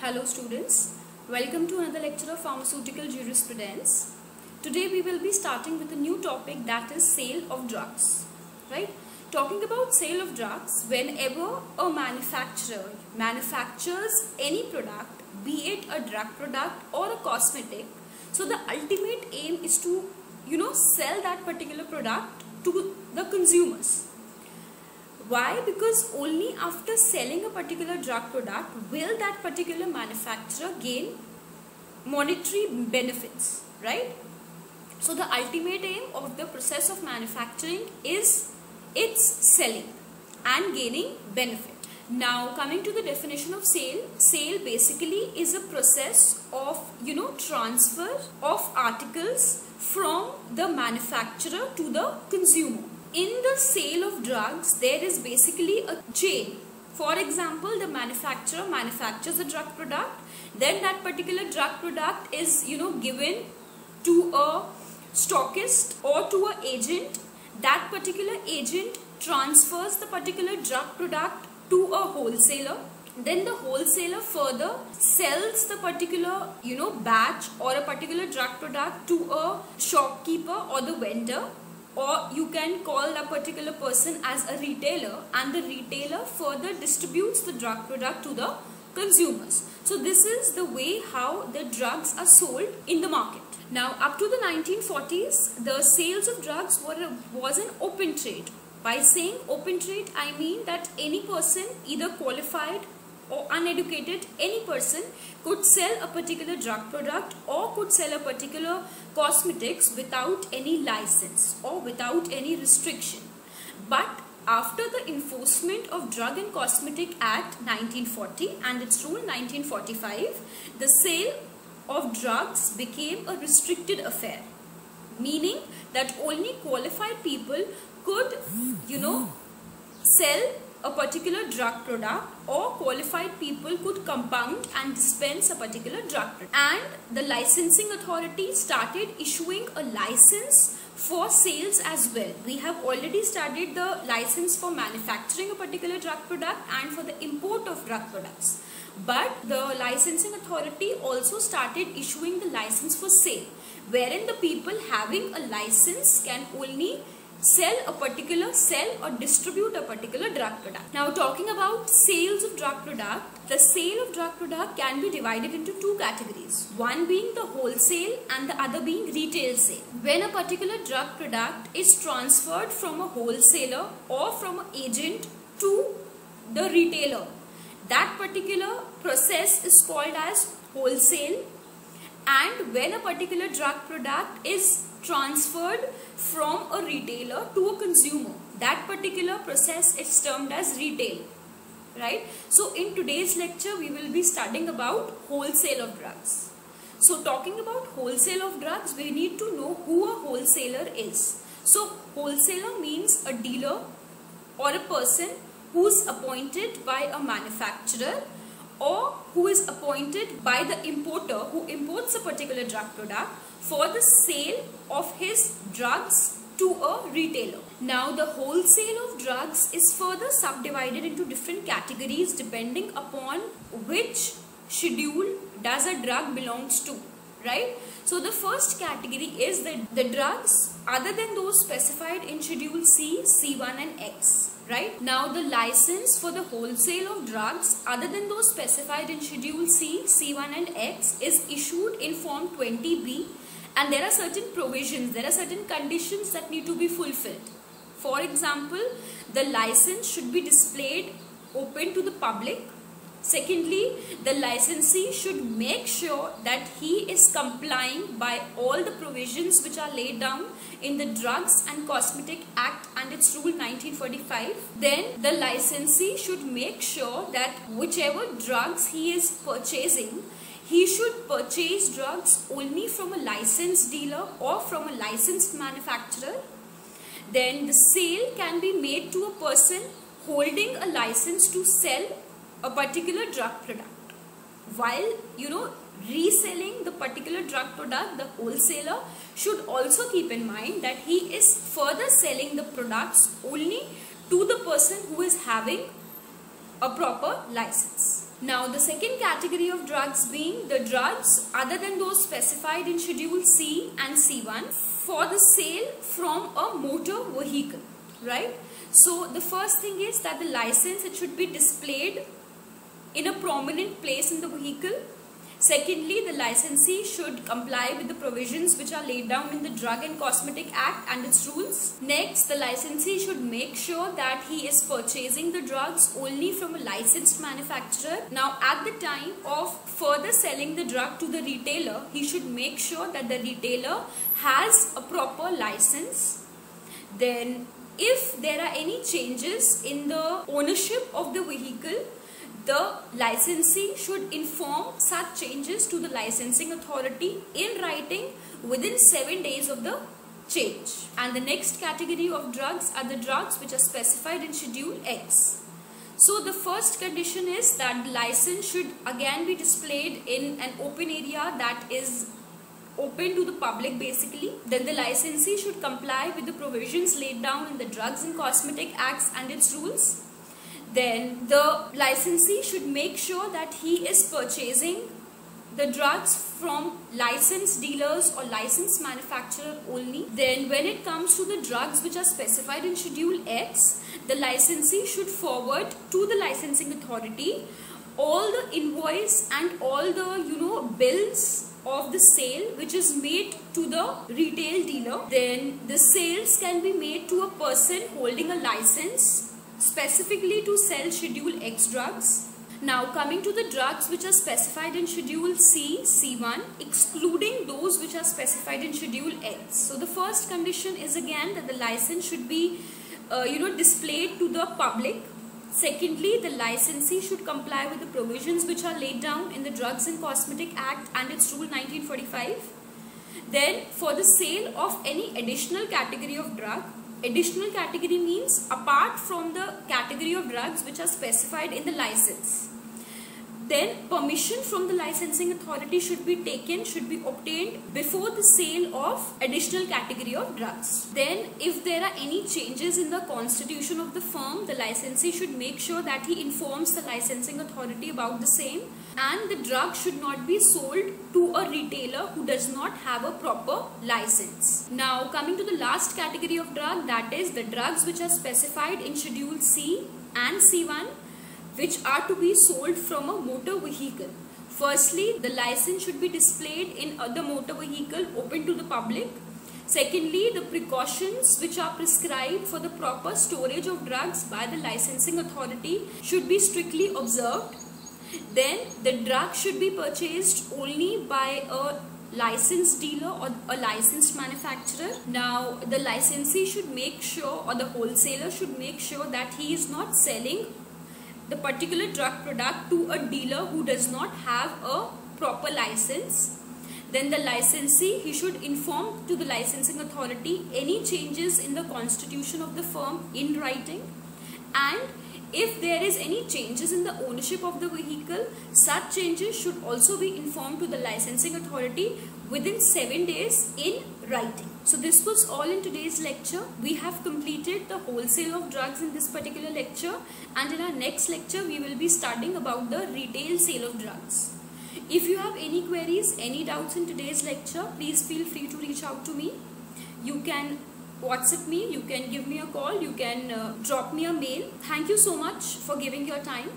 Hello students, welcome to another lecture of pharmaceutical jurisprudence. Today we will be starting with a new topic, that is sale of drugs. Right? Talking about sale of drugs, whenever a manufacturer manufactures any product, be it a drug product or a cosmetic, so the ultimate aim is to sell that particular product to the consumers. Why? Because only after selling a particular drug product will that particular manufacturer gain monetary benefits, right? So the ultimate aim of the process of manufacturing is its selling and gaining benefit. Now coming to the definition of sale basically is a process of transfer of articles from the manufacturer to the consumer. In the sale of drugs, there is basically a chain. For example, the manufacturer manufactures a drug product, then that particular drug product is given to a stockist or to an agent. That particular agent transfers the particular drug product to a wholesaler. Then the wholesaler further sells the particular batch or a particular drug product to a shopkeeper or the vendor, or you can call a particular person as a retailer, and the retailer further distributes the drug product to the consumers. So this is the way how the drugs are sold in the market. Now up to the 1940s, the sales of drugs was an open trade. By saying open trade, I mean that any person, either qualified or uneducated, any person could sell a particular drug product or could sell a particular cosmetics without any license or without any restriction. But after the enforcement of Drug and Cosmetic Act 1940 and its rule 1945, the sale of drugs became a restricted affair, meaning that only qualified people could sell a particular drug product, or qualified people could compound and dispense a particular drug product. And the licensing authority started issuing a license for sales as well. We have already studied the license for manufacturing a particular drug product and for the import of drug products. But the licensing authority also started issuing the license for sale, wherein the people having a license can only sell or distribute a particular drug product. Now talking about sales of drug product, the sale of drug product can be divided into two categories, one being the wholesale and the other being retail sale. When a particular drug product is transferred from a wholesaler or from an agent to the retailer, that particular process is called as wholesale. And when a particular drug product is transferred from a retailer to a consumer, that particular process is termed as retail, right? So in today's lecture we will be studying about wholesale of drugs. So talking about wholesale of drugs, we need to know who a wholesaler is. So wholesaler means a dealer or a person who is appointed by a manufacturer or who is appointed by the importer who imports a particular drug product for the sale of his drugs to a retailer. Now the wholesale of drugs is further subdivided into different categories depending upon which schedule does a drug belongs to, right? So the first category is the drugs other than those specified in schedule C, C1 and X. Right? Now the license for the wholesale of drugs other than those specified in schedule C, C1 and X is issued in form 20B, and there are certain provisions, there are certain conditions that need to be fulfilled. For example, the license should be displayed open to the public. Secondly, the licensee should make sure that he is complying by all the provisions which are laid down in the Drugs and Cosmetic Act and its rule 1945. Then the licensee should make sure that whichever drugs he is purchasing, he should purchase drugs only from a licensed dealer or from a licensed manufacturer. Then the sale can be made to a person holding a license to sell a particular drug product. While reselling the particular drug product, the wholesaler should also keep in mind that he is further selling the products only to the person who is having a proper license. Now the second category of drugs being the drugs other than those specified in Schedule C and C1 for the sale from a motor vehicle, right? So the first thing is that the license, it should be displayed in a prominent place in the vehicle. Secondly, the licensee should comply with the provisions which are laid down in the Drug and Cosmetic Act and its rules. Next, the licensee should make sure that he is purchasing the drugs only from a licensed manufacturer. Now, at the time of further selling the drug to the retailer, he should make sure that the retailer has a proper license. Then, if there are any changes in the ownership of the vehicle, the licensee should inform such changes to the licensing authority in writing within 7 days of the change. And the next category of drugs are the drugs which are specified in Schedule X. So the first condition is that the license should again be displayed in an open area that is open to the public basically. Then the licensee should comply with the provisions laid down in the Drugs and Cosmetic Acts and its rules. Then the licensee should make sure that he is purchasing the drugs from licensed dealers or licensed manufacturer only. Then when it comes to the drugs which are specified in Schedule X, the licensee should forward to the licensing authority all the invoice and all the bills of the sale which is made to the retail dealer. Then the sales can be made to a person holding a license specifically to sell Schedule X drugs. Now coming to the drugs which are specified in Schedule C, C1, excluding those which are specified in Schedule X. So the first condition is again that the license should be displayed to the public. Secondly, the licensee should comply with the provisions which are laid down in the Drugs and Cosmetic Act and its Rule 1945. Then for the sale of any additional category of drug, additional category means apart from the category of drugs which are specified in the license. Then permission from the licensing authority should be obtained before the sale of additional category of drugs. Then if there are any changes in the constitution of the firm, the licensee should make sure that he informs the licensing authority about the same, and the drug should not be sold to a retailer who does not have a proper license. Now coming to the last category of drug, that is the drugs which are specified in Schedule C and C1 which are to be sold from a motor vehicle. Firstly, the license should be displayed in the motor vehicle open to the public. Secondly, the precautions which are prescribed for the proper storage of drugs by the licensing authority should be strictly observed. Then the drug should be purchased only by a licensed dealer or a licensed manufacturer. Now the licensee should make sure, or the wholesaler should make sure, that he is not selling the particular drug product to a dealer who does not have a proper license. Then the licensee, he should inform to the licensing authority any changes in the constitution of the firm in writing, and if there is any changes in the ownership of the vehicle, such changes should also be informed to the licensing authority within 7 days in writing. So this was all in today's lecture. We have completed the wholesale of drugs in this particular lecture, and in our next lecture we will be studying about the retail sale of drugs. If you have any queries, any doubts in today's lecture, please feel free to reach out to me. You can WhatsApp me, you can give me a call, you can drop me a mail. Thank you so much for giving your time.